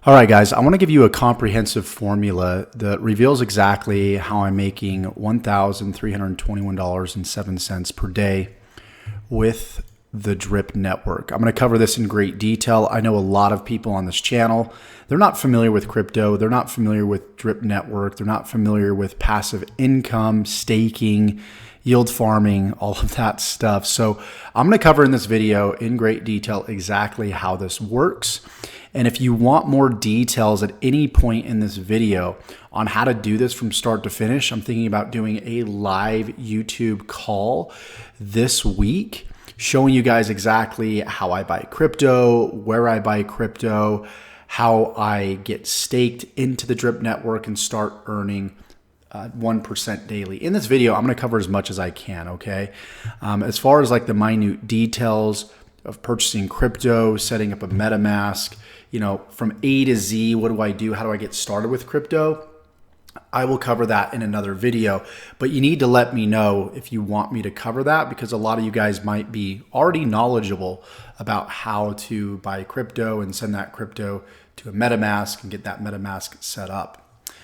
All right, guys, I want to give you a comprehensive formula that reveals exactly how I'm making $1,321.07 per day with the Drip network. I'm going to cover this in great detail. I know a lot of people on this channel, they're not familiar with crypto. They're not familiar with Drip network. They're not familiar with passive income, staking, yield farming, all of that stuff. So I'm going to cover in this video in great detail exactly how this works. And if you want more details at any point in this video on how to do this from start to finish, I'm thinking about doing a live YouTube call this week, showing you guys exactly how I buy crypto, where I buy crypto, how I get staked into the Drip network and start earning 1% daily. In this video, I'm going to cover as much as I can, okay? As far as like the minute details of purchasing crypto, setting up a MetaMask, you know, from A to Z, what do I do? How do I get started with crypto? I will cover that in another video, but you need to let me know if you want me to cover that, because a lot of you guys might be already knowledgeable about how to buy crypto and send that crypto to a MetaMask and get that MetaMask set up.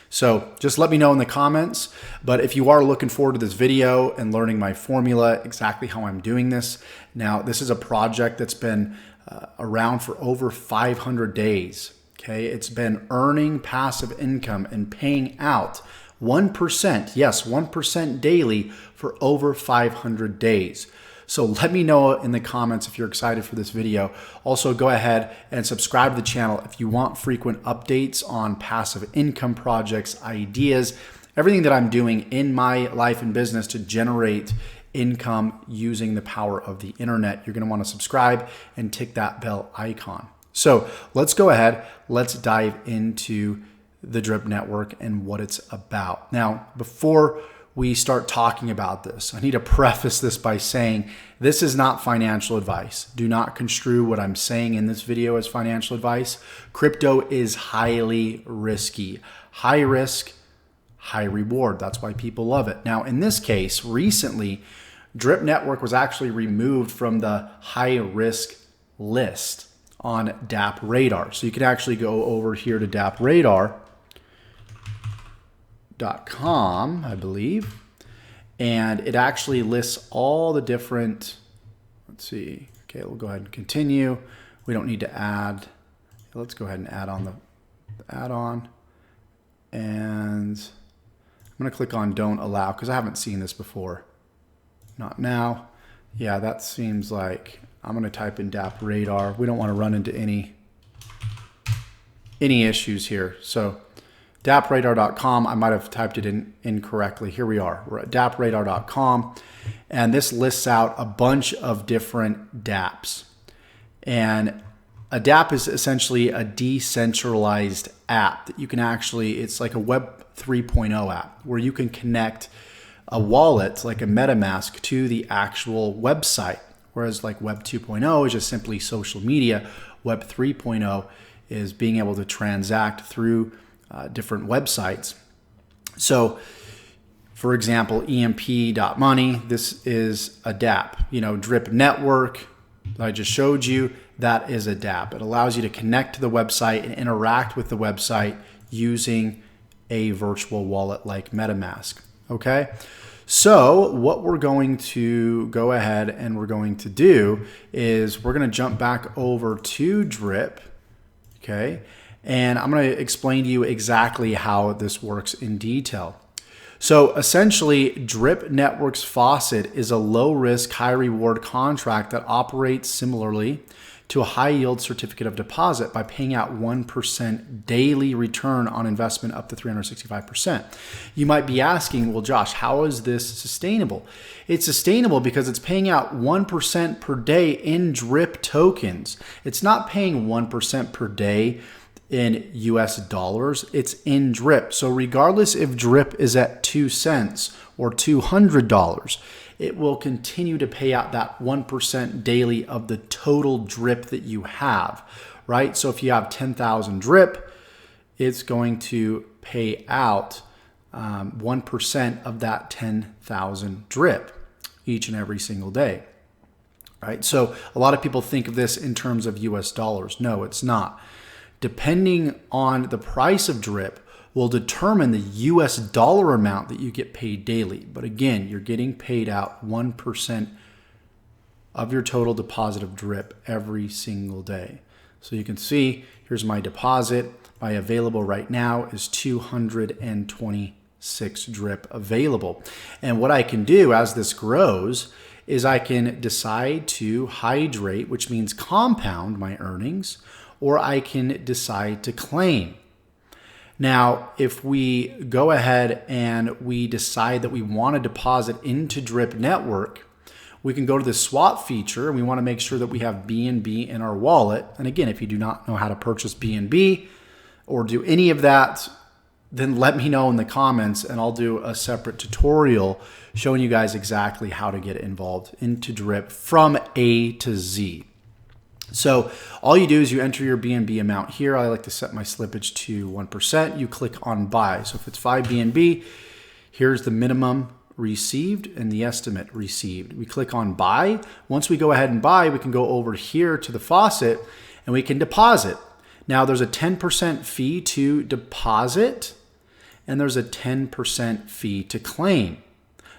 So just let me know in the comments. But if you are looking forward to this video and learning my formula, exactly how I'm doing this. Now, this is a project that's been around for over 500 days. Okay, it's been earning passive income and paying out 1%, yes, 1% daily for over 500 days. So let me know in the comments if you're excited for this video. Also, go ahead and subscribe to the channel if you want frequent updates on passive income projects, ideas, everything that I'm doing in my life and business to generate income using the power of the internet. You're going to want to subscribe and tick that bell icon. So let's go ahead. Let's dive into the Drip network and what it's about. Now, before we start talking about this, I need to preface this by saying this is not financial advice. Do not construe what I'm saying in this video as financial advice. Crypto is highly risky. High risk, high reward. That's why people love it. Now, in this case, recently, Drip network was actually removed from the high risk list on DApp Radar. So you can actually go over here to drip.community, I believe, and it actually lists all the different, let's see, okay, we'll go ahead and continue. We don't need to add, let's go ahead and add on the add-on, and I'm gonna click on don't allow because I haven't seen this before. Not now. Yeah, that seems like, I'm gonna type in DApp Radar. We don't wanna run into any issues here. So dappradar.com, I might have typed it in incorrectly. Here we are, we're at dappradar.com, and this lists out a bunch of different dApps. And a dApp is essentially a decentralized app that you can actually, it's like a Web 3.0 app where you can connect a wallet like a MetaMask to the actual website. Whereas like Web 2.0 is just simply social media, Web 3.0 is being able to transact through different websites. So for example, emp.money, this is a dApp. You know, Drip network that I just showed you, that is a dApp. It allows you to connect to the website and interact with the website using a virtual wallet like MetaMask. Okay. So what we're going to go ahead and we're going to do is we're going to jump back over to Drip. Okay. And I'm going to explain to you exactly how this works in detail. So essentially, Drip Network's Faucet is a low-risk, high-reward contract that operates similarly to a high-yield certificate of deposit by paying out 1% daily return on investment up to 365%. You might be asking, well, Josh, how is this sustainable? It's sustainable because it's paying out 1% per day in Drip tokens. It's not paying 1% per day in US dollars, it's in Drip. So regardless if Drip is at 2 cents or $200, it will continue to pay out that 1% daily of the total Drip that you have, right? So if you have 10,000 Drip, it's going to pay out 1% of that 10,000 Drip each and every single day, right? So a lot of people think of this in terms of US dollars. No, it's not. depending on the price of drip, will determine the US dollar amount that you get paid daily. But again, you're getting paid out 1% of your total deposit of drip every single day. So you can see, here's my deposit. My available right now is 226 drip available. And what I can do as this grows is I can decide to hydrate, which means compound my earnings, or I can decide to claim. Now, if we go ahead and we decide that we want to deposit into Drip Network, we can go to the swap feature, and we want to make sure that we have BNB in our wallet. And again, if you do not know how to purchase BNB or do any of that, then let me know in the comments, and I'll do a separate tutorial showing you guys exactly how to get involved into Drip from A to Z. So all you do is you enter your BNB amount here. I like to set my slippage to 1%. You click on buy. So if it's 5 BNB, here's the minimum received and the estimate received. We click on buy. Once we go ahead and buy, we can go over here to the Faucet and we can deposit. Now there's a 10% fee to deposit and there's a 10% fee to claim.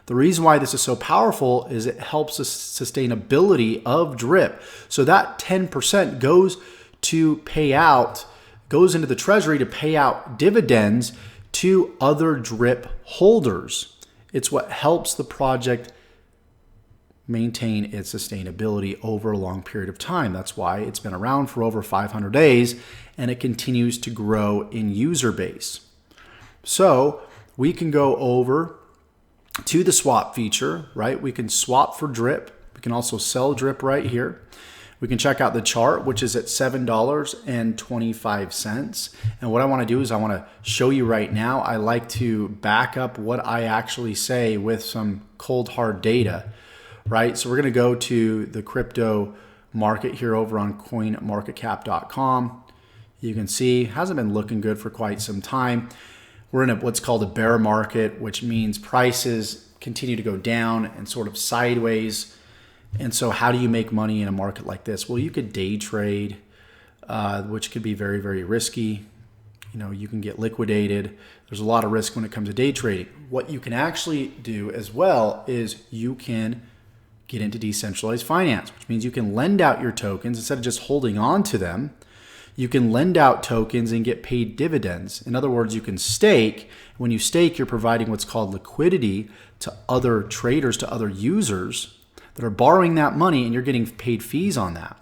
The reason why this is so powerful is it helps the sustainability of drip. So that 10% goes into the treasury to pay out dividends to other drip holders. It's what helps the project maintain its sustainability over a long period of time. That's why it's been around for over 500 days and it continues to grow in user base. So we can go over to the swap feature, right? We can swap for drip. We can also sell drip right here. We can check out the chart, which is at $7.25. And what I want to do is I want to show you right now. I like to back up what I actually say with some cold hard data, right? So we're going to go to the crypto market here over on coinmarketcap.com. You can see it hasn't been looking good for quite some time. We're in what's called a bear market, which means prices continue to go down and sort of sideways. And so how do you make money in a market like this? Well, you could day trade, which could be very, very risky. You know, you can get liquidated. There's a lot of risk when it comes to day trading. What you can actually do as well is you can get into decentralized finance, which means you can lend out your tokens instead of just holding on to them. You can lend out tokens and get paid dividends. In other words, you can stake. When you stake, you're providing what's called liquidity to other traders, to other users that are borrowing that money, and you're getting paid fees on that.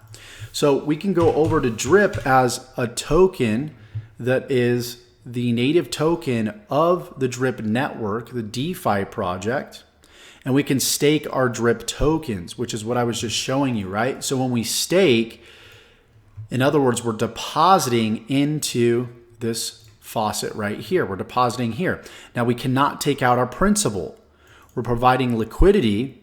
So we can go over to Drip as a token that is the native token of the Drip network, the DeFi project, and we can stake our Drip tokens, which is what I was just showing you, right? So when we stake, in other words, we're depositing into this faucet right here. We're depositing here. Now we cannot take out our principal. We're providing liquidity,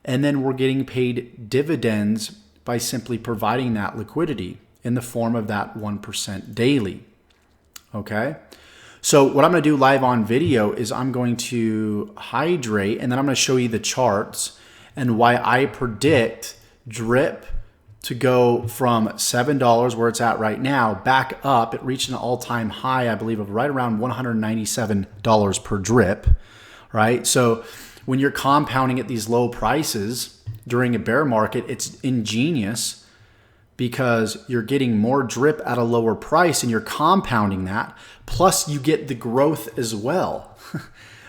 and then we're getting paid dividends by simply providing that liquidity in the form of that 1% daily. Okay? So what I'm going to do live on video is I'm going to hydrate, and then I'm going to show you the charts and why I predict Drip to go from $7, where it's at right now, back up. It reached an all-time high, I believe, of right around $197 per drip, right? So when you're compounding at these low prices during a bear market, it's ingenious because you're getting more drip at a lower price and you're compounding that. Plus you get the growth as well.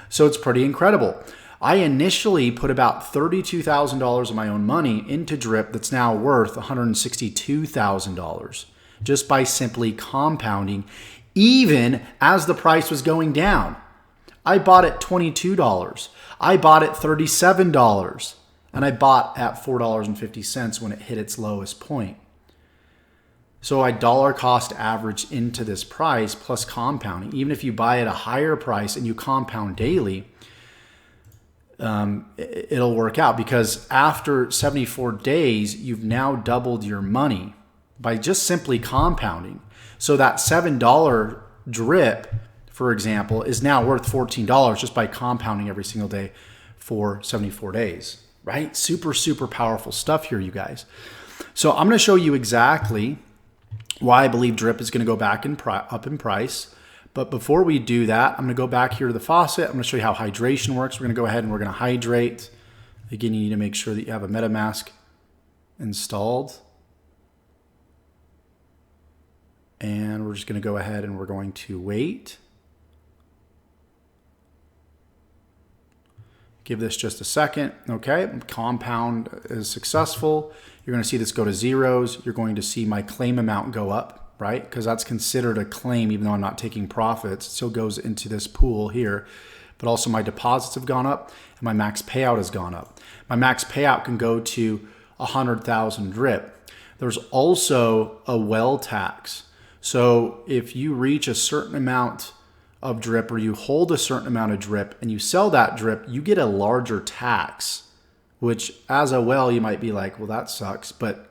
So it's pretty incredible. I initially put about $32,000 of my own money into Drip that's now worth $162,000 just by simply compounding, even as the price was going down. I bought at $22. I bought at $37. And I bought at $4.50 when it hit its lowest point. So I dollar cost average into this price plus compounding. Even if you buy at a higher price and you compound daily, it'll work out, because after 74 days, you've now doubled your money by just simply compounding. So that $7 drip, for example, is now worth $14 just by compounding every single day for 74 days, right? Super, super powerful stuff here, you guys. So I'm going to show you exactly why I believe drip is going to go back up in price. But before we do that, I'm going to go back here to the faucet. I'm going to show you how hydration works. We're going to go ahead and we're going to hydrate. Again, you need to make sure that you have a MetaMask installed. And we're just going to go ahead and we're going to wait. Give this just a second. Okay, compound is successful. You're going to see this go to zeros. You're going to see my claim amount go up, right? Because that's considered a claim, even though I'm not taking profits. It still goes into this pool here. But also my deposits have gone up and my max payout has gone up. My max payout can go to 100,000 drip. There's also a well tax. So if you reach a certain amount of drip or you hold a certain amount of drip and you sell that drip, you get a larger tax, which as a well, you might be like, well, that sucks, but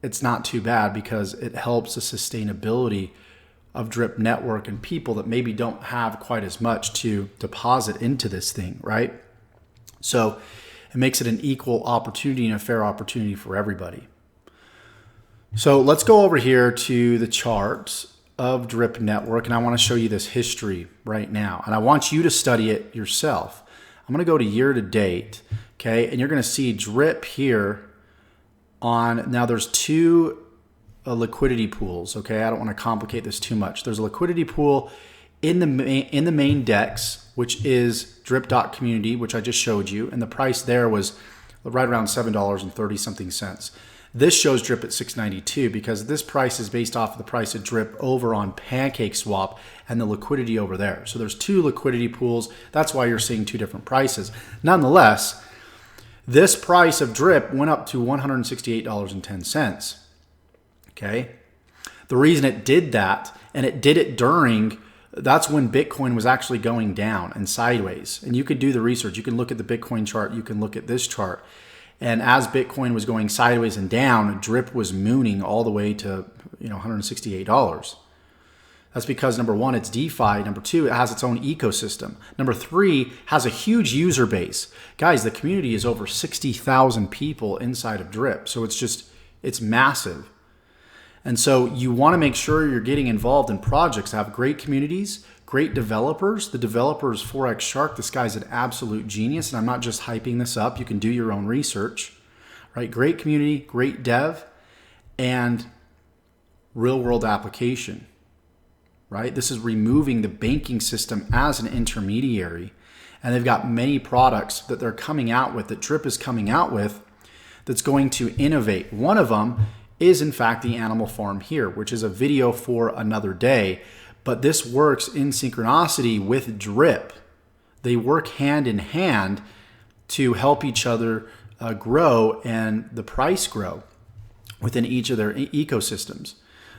it's not too bad because it helps the sustainability of drip network and people that maybe don't have quite as much to deposit into this thing, right? So it makes it an equal opportunity and a fair opportunity for everybody. So let's go over here to the charts of drip network, and I want to show you this history right now, and I want you to study it yourself. I'm going to go to year to date, okay, and you're going to see drip here on, now there's two liquidity pools, okay? I don't want to complicate this too much. There's a liquidity pool in the main DEX, which is drip.community, which I just showed you, and the price there was right around $7.30 something cents. This shows drip at $6.92 because this price is based off of the price of drip over on PancakeSwap and the liquidity over there. So there's two liquidity pools. That's why you're seeing two different prices. Nonetheless, this price of drip went up to $168.10. Okay. The reason it did that, and it did it during, that's when Bitcoin was actually going down and sideways. And you could do the research. You can look at the Bitcoin chart. You can look at this chart. And as Bitcoin was going sideways and down, drip was mooning all the way to $168. That's because number one, it's DeFi. Number two, it has its own ecosystem. Number three, has a huge user base. Guys, the community is over 60,000 people inside of drip. So it's massive. And so you want to make sure you're getting involved in projects that have great communities, great developers. The developer is Forex Shark. This guy's an absolute genius, and I'm not just hyping this up. You can do your own research, right? Great community, great dev, and real-world application, right? This is removing the banking system as an intermediary, and they've got many products that they're coming out with, that Drip is coming out with, that's going to innovate. One of them is, in fact, the animal farm here, which is a video for another day. But this works in synchronicity with Drip. They work hand in hand to help each other grow and the price grow within each of their ecosystems.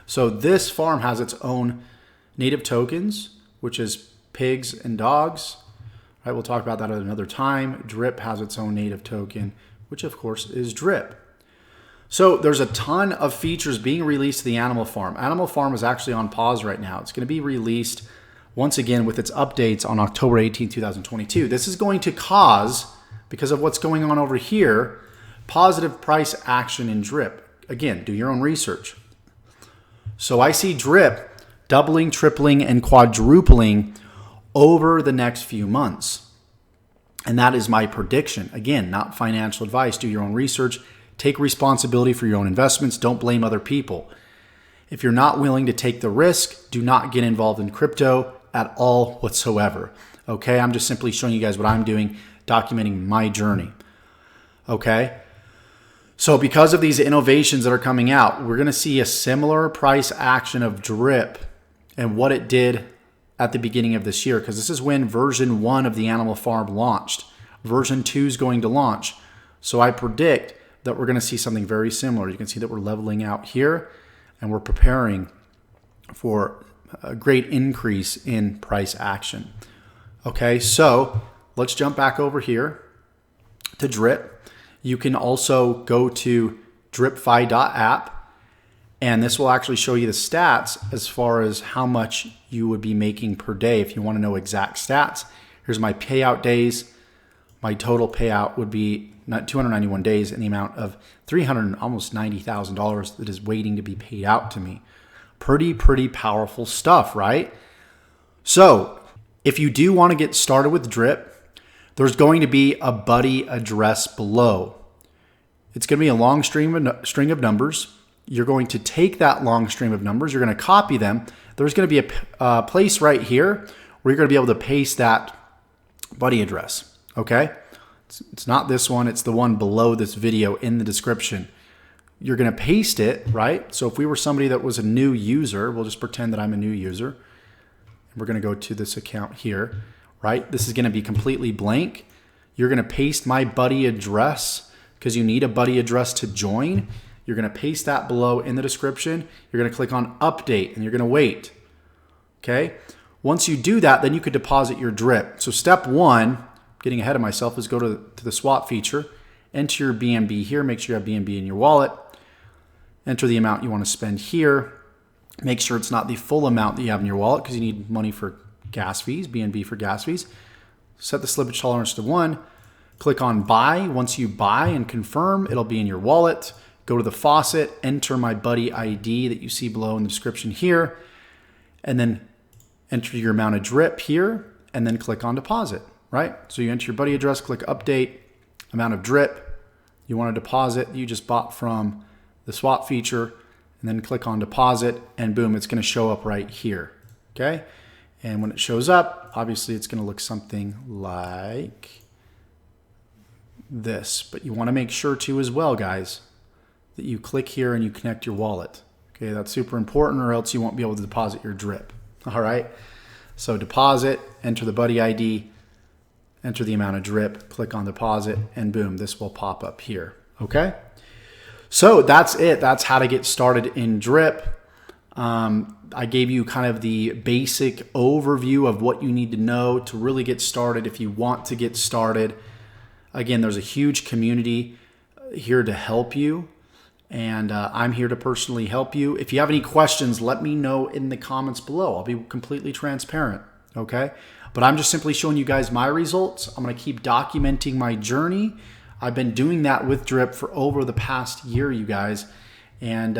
So this farm has its own native tokens, which is pigs and dogs. Right, we'll talk about that at another time. Drip has its own native token, which of course is Drip. So there's a ton of features being released to the Animal Farm. Animal Farm is actually on pause right now. It's going to be released once again with its updates on October 18, 2022. This is going to cause, because of what's going on over here, positive price action in Drip. Again, do your own research. So I see Drip doubling, tripling, and quadrupling over the next few months. And that is my prediction. Again, not financial advice. Do your own research. Take responsibility for your own investments. Don't blame other people. If you're not willing to take the risk, do not get involved in crypto at all whatsoever. Okay, I'm just simply showing you guys what I'm doing, documenting my journey. Okay, so because of these innovations that are coming out, we're going to see a similar price action of Drip and what it did at the beginning of this year, because this is when version 1 of the Animal Farm launched. Version 2 is going to launch. So I predict that we're going to see something very similar. You can see that we're leveling out here and we're preparing for a great increase in price action. Okay, so let's jump back over here to Drip. You can also go to dripfi.app, and this will actually show you the stats as far as how much you would be making per day if you want to know exact stats. Here's my payout days, my total payout would be not 291 days in the amount of almost $90,000 that is waiting to be paid out to me. Pretty powerful stuff, right? So if you do want to get started with drip, there's going to be a buddy address below. It's going to be a long string of numbers. You're going to take that long stream of numbers. You're going to copy them. There's going to be a place right here where you're going to be able to paste that buddy address. Okay? It's not this one. It's the one below this video in the description. You're going to paste it, right? So if we were somebody that was a new user, we'll just pretend that I'm a new user. We're going to go to this account here, right? This is going to be completely blank. You're going to paste my buddy address because you need a buddy address to join. You're going to paste that below in the description. You're going to click on update and you're going to wait. Okay? Once you do that, then you could deposit your drip. So step one, getting ahead of myself, is go to the swap feature, enter your BNB here, make sure you have BNB in your wallet, enter the amount you want to spend here. Make sure it's not the full amount that you have in your wallet because you need money for gas fees, BNB for gas fees. Set the slippage tolerance to 1. Click on buy. Once you buy and confirm, it'll be in your wallet. Go to the Faucet, enter my buddy ID that you see below in the description here, and then enter your amount of drip here, and then click on deposit, right? So you enter your buddy address, click update, amount of drip you want to deposit you just bought from the swap feature, and then click on deposit, and boom, it's going to show up right here, okay? And when it shows up, obviously it's going to look something like this. But you want to make sure too as well, guys, that you click here and you connect your wallet. Okay, that's super important, or else you won't be able to deposit your drip. All right, so deposit, enter the buddy ID, enter the amount of drip, click on deposit, and boom, this will pop up here, okay? So that's it. That's how to get started in drip. I gave you kind of the basic overview of what you need to know to really get started if you want to get started. Again, there's a huge community here to help you, and I'm here to personally help you. If you have any questions, let me know in the comments below. I'll be completely transparent, okay? But I'm just simply showing you guys my results. I'm going to keep documenting my journey. I've been doing that with drip for over the past year, you guys, and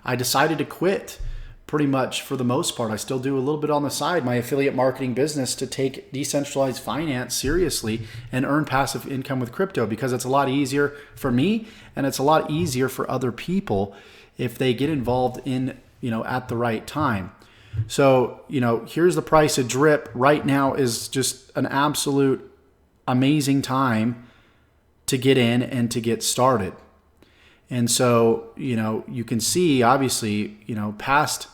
I decided to quit pretty much for the most part. I still do a little bit on the side, my affiliate marketing business, to take decentralized finance seriously and earn passive income with crypto, because it's a lot easier for me and it's a lot easier for other people if they get involved in, at the right time. So, here's the price of drip right now. Is just an absolute amazing time to get in and to get started. And so, you can see, obviously, past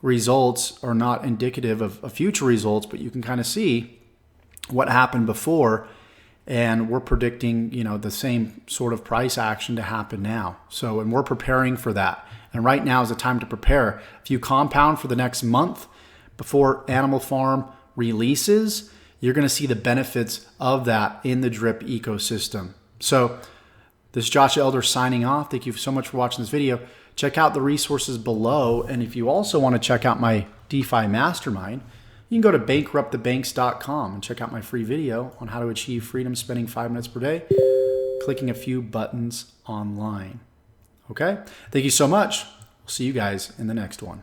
results are not indicative of future results, but you can kind of see what happened before, and we're predicting, the same sort of price action to happen now. So, and we're preparing for that. And right now is the time to prepare. If you compound for the next month before Animal Farm releases, you're going to see the benefits of that in the drip ecosystem. So this is Josh Elder signing off. Thank you so much for watching this video. Check out the resources below. And if you also want to check out my DeFi mastermind, you can go to bankruptthebanks.com and check out my free video on how to achieve freedom spending 5 minutes per day, clicking a few buttons online. Okay? Thank you so much. We'll see you guys in the next one.